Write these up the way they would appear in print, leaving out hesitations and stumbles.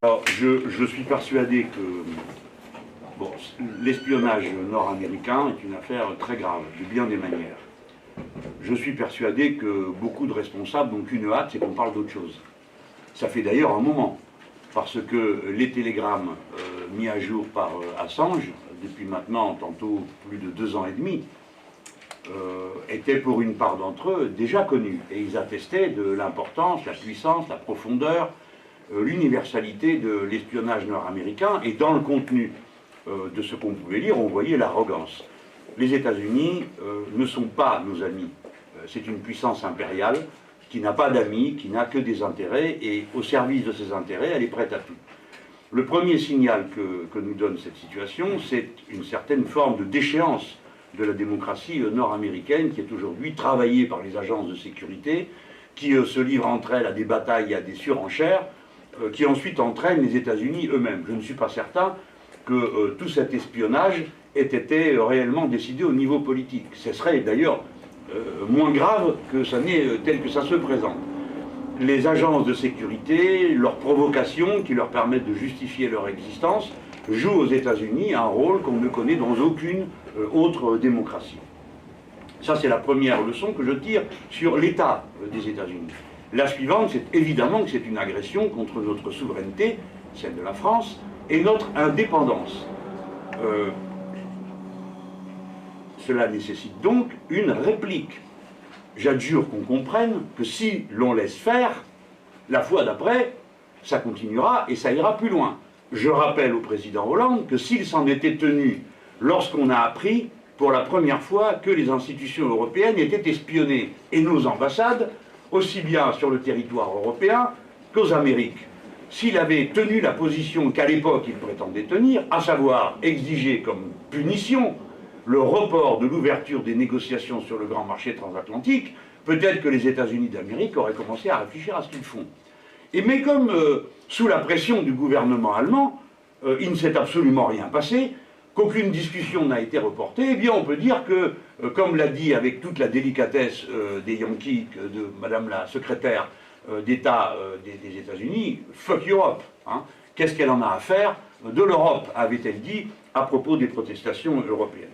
Alors, je suis persuadé que bon, l'espionnage nord-américain est une affaire très grave, de bien des manières. Je suis persuadé que beaucoup de responsables n'ont qu'une hâte, c'est qu'on parle d'autre chose. Ça fait d'ailleurs un moment, parce que les télégrammes mis à jour par Assange, depuis maintenant tantôt plus de 2 ans et demi, étaient pour une part d'entre eux déjà connus. Et ils attestaient de l'importance, la puissance, la profondeur, l'universalité de l'espionnage nord-américain. Et dans le contenu de ce qu'on pouvait lire, on voyait l'arrogance. Les États-Unis ne sont pas nos amis. C'est une puissance impériale qui n'a pas d'amis, qui n'a que des intérêts, et au service de ses intérêts, elle est prête à tout. Le premier signal que nous donne cette situation, c'est une certaine forme de déchéance de la démocratie nord-américaine qui est aujourd'hui travaillée par les agences de sécurité, qui se livrent entre elles à des batailles, à des surenchères, qui ensuite entraînent les États-Unis eux-mêmes. Je ne suis pas certain que tout cet espionnage ait été réellement décidé au niveau politique. Ce serait d'ailleurs moins grave que ça n'est tel que ça se présente. Les agences de sécurité, leurs provocations qui leur permettent de justifier leur existence, jouent aux États-Unis un rôle qu'on ne connaît dans aucune autre démocratie. Ça, c'est la première leçon que je tire sur l'état des États-Unis. La suivante, c'est évidemment que c'est une agression contre notre souveraineté, celle de la France, et notre indépendance. Cela nécessite donc une réplique. J'adjure qu'on comprenne que si l'on laisse faire, la fois d'après, ça continuera et ça ira plus loin. Je rappelle au président Hollande que s'il s'en était tenu lorsqu'on a appris pour la première fois que les institutions européennes étaient espionnées, et nos ambassades, aussi bien sur le territoire européen qu'aux Amériques. S'il avait tenu la position qu'à l'époque il prétendait tenir, à savoir exiger comme punition le report de l'ouverture des négociations sur le grand marché transatlantique, peut-être que les États-Unis d'Amérique auraient commencé à réfléchir à ce qu'ils font. Mais comme sous la pression du gouvernement allemand, il ne s'est absolument rien passé, qu'aucune discussion n'a été reportée, eh bien on peut dire que, comme l'a dit avec toute la délicatesse des Yankees de Madame la secrétaire d'État des États-Unis, fuck Europe. Hein. Qu'est-ce qu'elle en a à faire de l'Europe, avait-elle dit à propos des protestations européennes.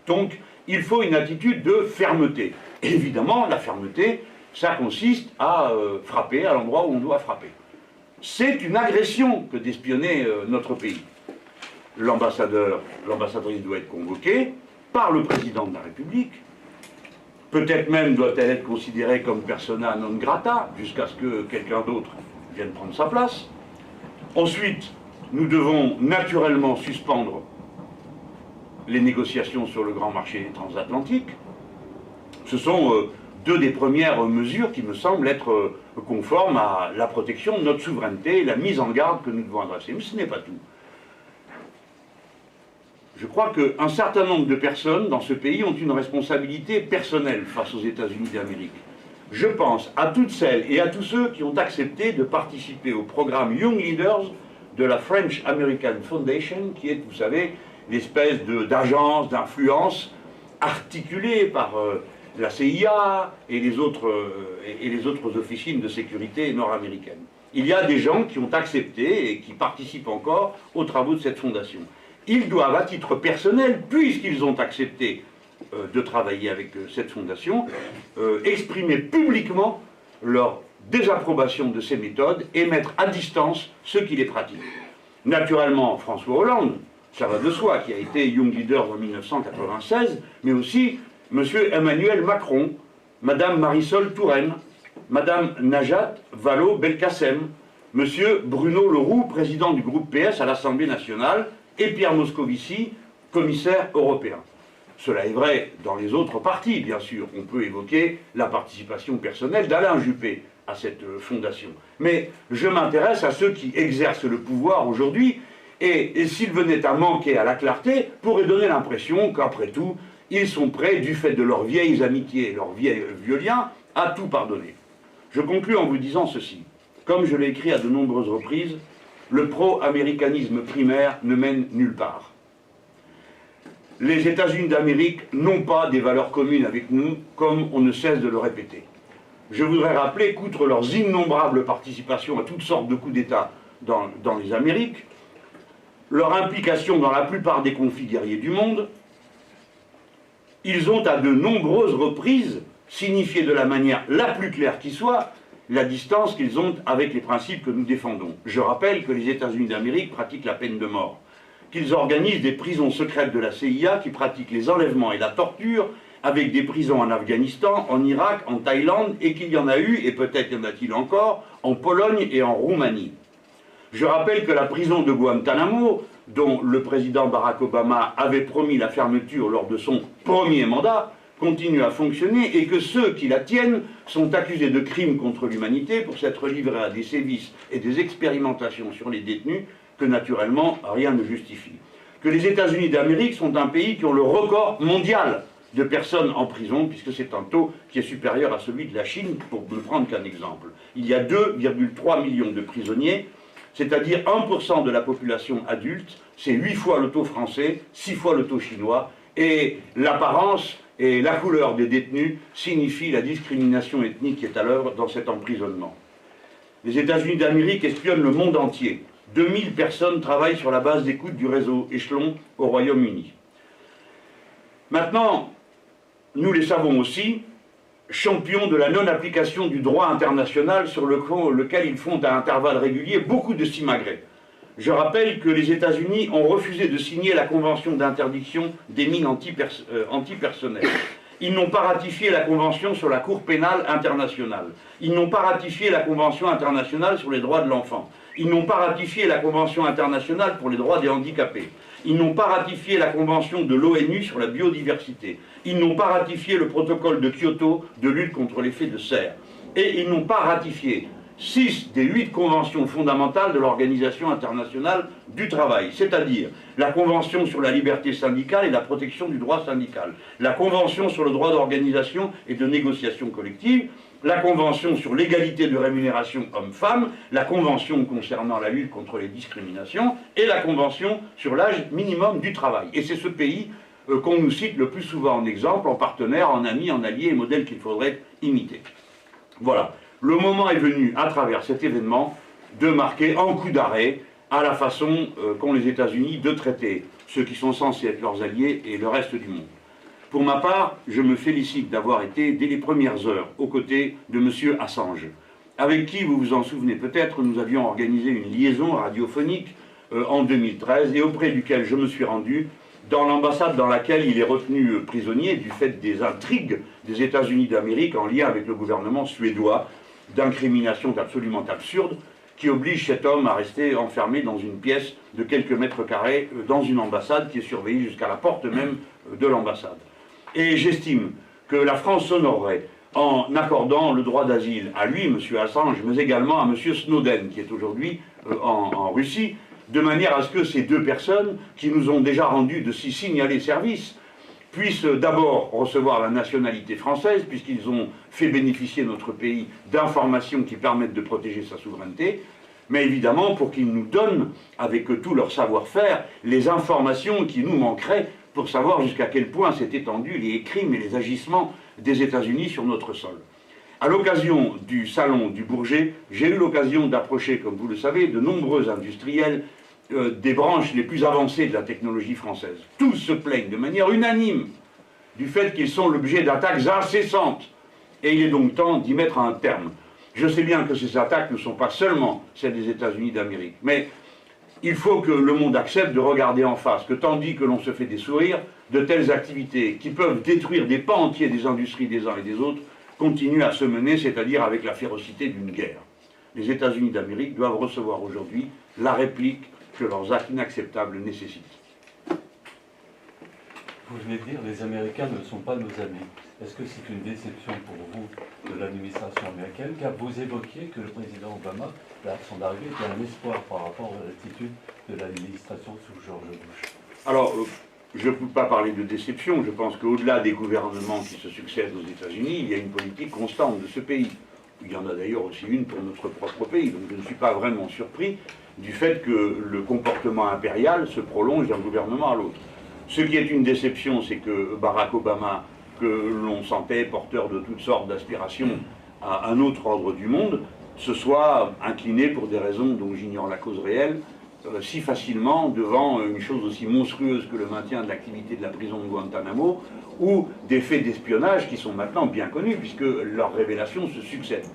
Donc, il faut une attitude de fermeté. Et évidemment, la fermeté, ça consiste à frapper à l'endroit où on doit frapper. C'est une agression que d'espionner notre pays. L'ambassadrice doit être convoquée par le président de la République. Peut-être même doit-elle être considérée comme persona non grata, jusqu'à ce que quelqu'un d'autre vienne prendre sa place. Ensuite, nous devons naturellement suspendre les négociations sur le grand marché transatlantique. Ce sont deux des premières mesures qui me semblent être conformes à la protection de notre souveraineté et la mise en garde que nous devons adresser. Mais ce n'est pas tout. Je crois qu'un certain nombre de personnes dans ce pays ont une responsabilité personnelle face aux États-Unis d'Amérique. Je pense à toutes celles et à tous ceux qui ont accepté de participer au programme Young Leaders de la French American Foundation, qui est, vous savez, l'espèce d'agence d'influence articulée par la CIA et les autres officines de sécurité nord-américaines. Il y a des gens qui ont accepté et qui participent encore aux travaux de cette fondation. Ils doivent, à titre personnel, puisqu'ils ont accepté de travailler avec cette fondation, exprimer publiquement leur désapprobation de ces méthodes et mettre à distance ceux qui les pratiquent. Naturellement, François Hollande, ça va de soi, qui a été Young Leaders en 1996, mais aussi M. Emmanuel Macron, Mme Marisol Touraine, Mme Najat Vallaud-Belkacem, M. Bruno Le Roux, président du groupe PS à l'Assemblée nationale, et Pierre Moscovici, commissaire européen. Cela est vrai dans les autres partis, bien sûr. On peut évoquer la participation personnelle d'Alain Juppé à cette fondation. Mais je m'intéresse à ceux qui exercent le pouvoir aujourd'hui et s'ils venaient à manquer à la clarté, pourraient donner l'impression qu'après tout, ils sont prêts, du fait de leurs vieilles amitiés et leurs vieux liens, à tout pardonner. Je conclus en vous disant ceci. Comme je l'ai écrit à de nombreuses reprises, le pro-américanisme primaire ne mène nulle part. Les États-Unis d'Amérique n'ont pas des valeurs communes avec nous, comme on ne cesse de le répéter. Je voudrais rappeler qu'outre leurs innombrables participations à toutes sortes de coups d'État dans les Amériques, leur implication dans la plupart des conflits guerriers du monde, ils ont à de nombreuses reprises signifié de la manière la plus claire qui soit la distance qu'ils ont avec les principes que nous défendons. Je rappelle que les États-Unis d'Amérique pratiquent la peine de mort, qu'ils organisent des prisons secrètes de la CIA qui pratiquent les enlèvements et la torture, avec des prisons en Afghanistan, en Irak, en Thaïlande, et qu'il y en a eu, et peut-être y en a-t-il encore, en Pologne et en Roumanie. Je rappelle que la prison de Guantanamo, dont le président Barack Obama avait promis la fermeture lors de son premier mandat, continue à fonctionner et que ceux qui la tiennent sont accusés de crimes contre l'humanité pour s'être livrés à des sévices et des expérimentations sur les détenus que naturellement rien ne justifie. Que les États-Unis d'Amérique sont un pays qui ont le record mondial de personnes en prison, puisque c'est un taux qui est supérieur à celui de la Chine, pour ne prendre qu'un exemple. Il y a 2,3 millions de prisonniers, c'est-à-dire 1% de la population adulte, c'est 8 fois le taux français, 6 fois le taux chinois, et l'apparence et la couleur des détenus signifient la discrimination ethnique qui est à l'œuvre dans cet emprisonnement. Les États-Unis d'Amérique espionnent le monde entier. 2000 personnes travaillent sur la base d'écoute du réseau Échelon au Royaume-Uni. Maintenant, nous les savons aussi, champions de la non-application du droit international sur lequel ils font à intervalles réguliers beaucoup de simagrées. Je rappelle que les États-Unis ont refusé de signer la Convention d'interdiction des mines antipersonnelles. Ils n'ont pas ratifié la Convention sur la Cour pénale internationale. Ils n'ont pas ratifié la Convention internationale sur les droits de l'enfant. Ils n'ont pas ratifié la Convention internationale pour les droits des handicapés. Ils n'ont pas ratifié la Convention de l'ONU sur la biodiversité. Ils n'ont pas ratifié le protocole de Kyoto de lutte contre l'effet de serre. Et ils n'ont pas ratifié 6 des 8 conventions fondamentales de l'Organisation internationale du travail, c'est-à-dire la Convention sur la liberté syndicale et la protection du droit syndical, la Convention sur le droit d'organisation et de négociation collective, la Convention sur l'égalité de rémunération hommes-femmes, la Convention concernant la lutte contre les discriminations et la Convention sur l'âge minimum du travail. Et c'est ce pays qu'on nous cite le plus souvent en exemple, en partenaire, en ami, en allié et modèle qu'il faudrait imiter. Voilà. Le moment est venu, à travers cet événement, de marquer un coup d'arrêt à la façon qu'ont les États-Unis de traiter ceux qui sont censés être leurs alliés et le reste du monde. Pour ma part, je me félicite d'avoir été, dès les premières heures, aux côtés de M. Assange, avec qui, vous vous en souvenez peut-être, nous avions organisé une liaison radiophonique en 2013 et auprès duquel je me suis rendu dans l'ambassade dans laquelle il est retenu prisonnier du fait des intrigues des États-Unis d'Amérique en lien avec le gouvernement suédois, d'incriminations absolument absurdes qui obligent cet homme à rester enfermé dans une pièce de quelques mètres carrés dans une ambassade qui est surveillée jusqu'à la porte même de l'ambassade. Et j'estime que la France s'honorerait en accordant le droit d'asile à lui, M. Assange, mais également à M. Snowden, qui est aujourd'hui en Russie, de manière à ce que ces deux personnes, qui nous ont déjà rendu de si signalés services, puissent d'abord recevoir la nationalité française, puisqu'ils ont fait bénéficier notre pays d'informations qui permettent de protéger sa souveraineté, mais évidemment pour qu'ils nous donnent, avec tout leur savoir-faire, les informations qui nous manqueraient pour savoir jusqu'à quel point s'est étendu les crimes et les agissements des États-Unis sur notre sol. À l'occasion du salon du Bourget, j'ai eu l'occasion d'approcher, comme vous le savez, de nombreux industriels des branches les plus avancées de la technologie française. Tous se plaignent de manière unanime du fait qu'ils sont l'objet d'attaques incessantes. Et il est donc temps d'y mettre un terme. Je sais bien que ces attaques ne sont pas seulement celles des États-Unis d'Amérique, mais il faut que le monde accepte de regarder en face, que tandis que l'on se fait des sourires, de telles activités qui peuvent détruire des pans entiers des industries des uns et des autres continuent à se mener, c'est-à-dire avec la férocité d'une guerre. Les États-Unis d'Amérique doivent recevoir aujourd'hui la réplique que leurs actes inacceptables nécessitent. Vous venez de dire que les Américains ne sont pas nos amis. Est-ce que c'est une déception pour vous de l'administration américaine, car vous évoquiez que le président Obama, à son arrivée, était un espoir par rapport à l'attitude de l'administration sous George Bush? Alors, je ne peux pas parler de déception. Je pense qu'au-delà des gouvernements qui se succèdent aux États-Unis, il y a une politique constante de ce pays. Il y en a d'ailleurs aussi une pour notre propre pays. Donc je ne suis pas vraiment surpris du fait que le comportement impérial se prolonge d'un gouvernement à l'autre. Ce qui est une déception, c'est que Barack Obama, que l'on sentait porteur de toutes sortes d'aspirations à un autre ordre du monde, se soit incliné pour des raisons dont j'ignore la cause réelle, si facilement devant une chose aussi monstrueuse que le maintien de l'activité de la prison de Guantanamo, ou des faits d'espionnage qui sont maintenant bien connus, puisque leurs révélations se succèdent.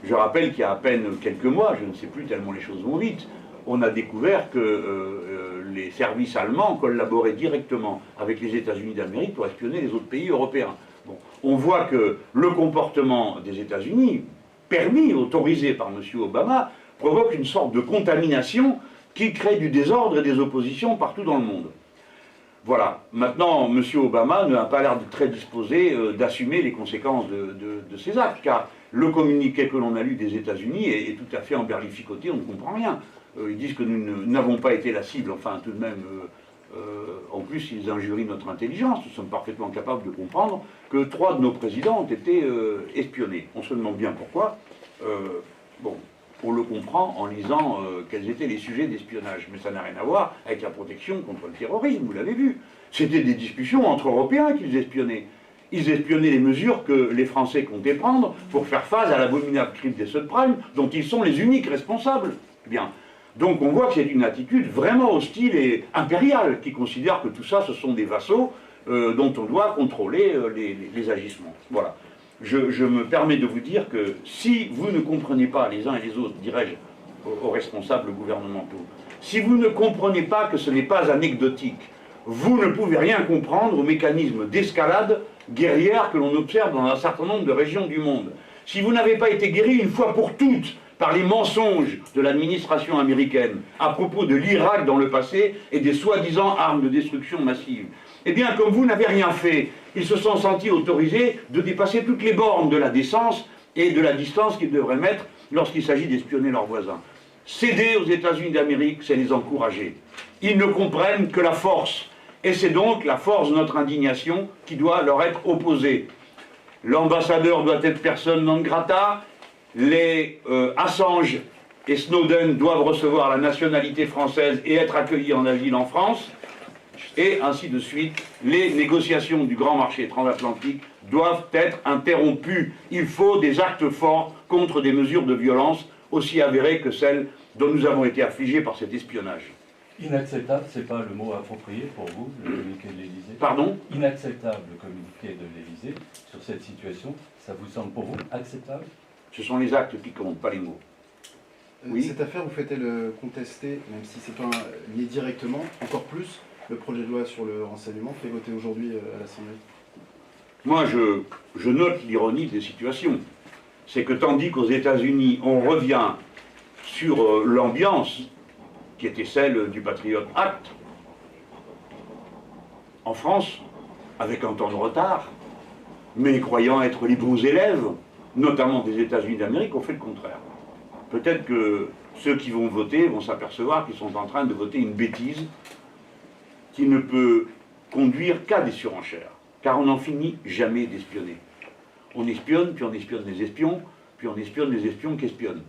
Je rappelle qu'il y a à peine quelques mois, je ne sais plus tellement les choses vont vite, on a découvert que les services allemands collaboraient directement avec les États-Unis d'Amérique pour espionner les autres pays européens. Bon, on voit que le comportement des États-Unis, permis, autorisé par M. Obama, provoque une sorte de contamination qui crée du désordre et des oppositions partout dans le monde. Voilà. Maintenant, M. Obama n'a pas l'air très disposé d'assumer les conséquences de ses actes, car le communiqué que l'on a lu des États-Unis est tout à fait emberlificoté, on ne comprend rien. Ils disent que nous n'avons pas été la cible, enfin tout de même, en plus ils injurient notre intelligence, nous sommes parfaitement capables de comprendre que 3 de nos présidents ont été espionnés. On se demande bien pourquoi. Bon, on le comprend en lisant quels étaient les sujets d'espionnage, mais ça n'a rien à voir avec la protection contre le terrorisme, vous l'avez vu. C'était des discussions entre Européens qu'ils espionnaient. Ils espionnaient les mesures que les Français comptaient prendre pour faire face à l'abominable crime des subprimes, dont ils sont les uniques responsables. Bien. Donc on voit que c'est une attitude vraiment hostile et impériale, qui considère que tout ça, ce sont des vassaux dont on doit contrôler les agissements. Voilà. Je me permets de vous dire que si vous ne comprenez pas, les uns et les autres, dirais-je, aux responsables gouvernementaux, si vous ne comprenez pas que ce n'est pas anecdotique, vous ne pouvez rien comprendre aux mécanismes d'escalade guerrière que l'on observe dans un certain nombre de régions du monde. Si vous n'avez pas été guéri une fois pour toutes par les mensonges de l'administration américaine à propos de l'Irak dans le passé et des soi-disant armes de destruction massive, eh bien, comme vous n'avez rien fait, ils se sont sentis autorisés de dépasser toutes les bornes de la décence et de la distance qu'ils devraient mettre lorsqu'il s'agit d'espionner leurs voisins. Céder aux États-Unis d'Amérique, c'est les encourager. Ils ne comprennent que la force. Et c'est donc la force de notre indignation qui doit leur être opposée. L'ambassadeur doit être personne non grata, les Assange et Snowden doivent recevoir la nationalité française et être accueillis en asile en France, et ainsi de suite. Les négociations du grand marché transatlantique doivent être interrompues. Il faut des actes forts contre des mesures de violence aussi avérées que celles dont nous avons été affligés par cet espionnage. Inacceptable, c'est pas le mot approprié pour vous, le communiqué de l'Élysée? Pardon? Inacceptable, le communiqué de l'Élysée sur cette situation, ça vous semble pour vous acceptable? Ce sont les actes qui comptent, pas les mots. Oui. Cette affaire, vous faites-elle contester, même si c'est pas lié directement, encore plus, le projet de loi sur le renseignement fait voter aujourd'hui à l'Assemblée? Moi, je note l'ironie des situations. C'est que tandis qu'aux États-Unis, on revient sur l'ambiance qui était celle du Patriot Act, en France, avec un temps de retard, mais croyant être les bons élèves, notamment des États-Unis d'Amérique, on fait le contraire. Peut-être que ceux qui vont voter vont s'apercevoir qu'ils sont en train de voter une bêtise qui ne peut conduire qu'à des surenchères, car on n'en finit jamais d'espionner. On espionne, puis on espionne les espions, puis on espionne les espions qui espionnent.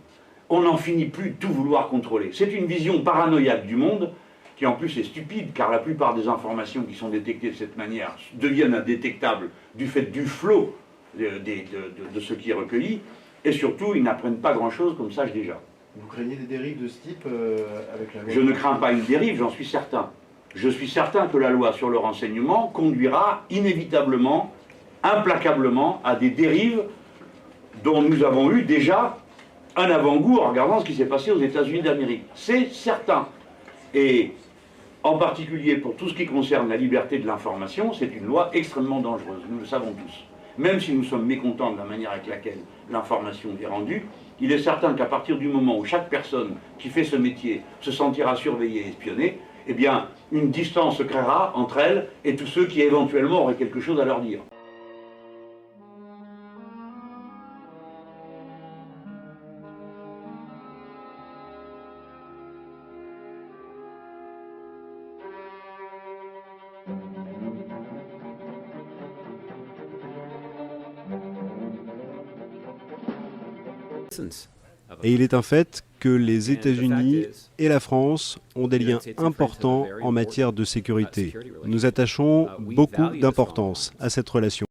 On n'en finit plus de tout vouloir contrôler. C'est une vision paranoïaque du monde, qui en plus est stupide, car la plupart des informations qui sont détectées de cette manière deviennent indétectables du fait du flot de ce qui est recueilli, et surtout, ils n'apprennent pas grand-chose, comme ça, déjà. Vous craignez des dérives de ce type avec la loi? Je ne crains pas une dérive, j'en suis certain. Je suis certain que la loi sur le renseignement conduira inévitablement, implacablement, à des dérives dont nous avons eu déjà un avant-goût en regardant ce qui s'est passé aux États-Unis d'Amérique. C'est certain. Et en particulier pour tout ce qui concerne la liberté de l'information, c'est une loi extrêmement dangereuse, nous le savons tous. Même si nous sommes mécontents de la manière avec laquelle l'information est rendue, il est certain qu'à partir du moment où chaque personne qui fait ce métier se sentira surveillée et espionnée, eh bien, une distance se créera entre elle et tous ceux qui éventuellement auraient quelque chose à leur dire. Et il est un fait que les États-Unis et la France ont des liens importants en matière de sécurité. Nous attachons beaucoup d'importance à cette relation.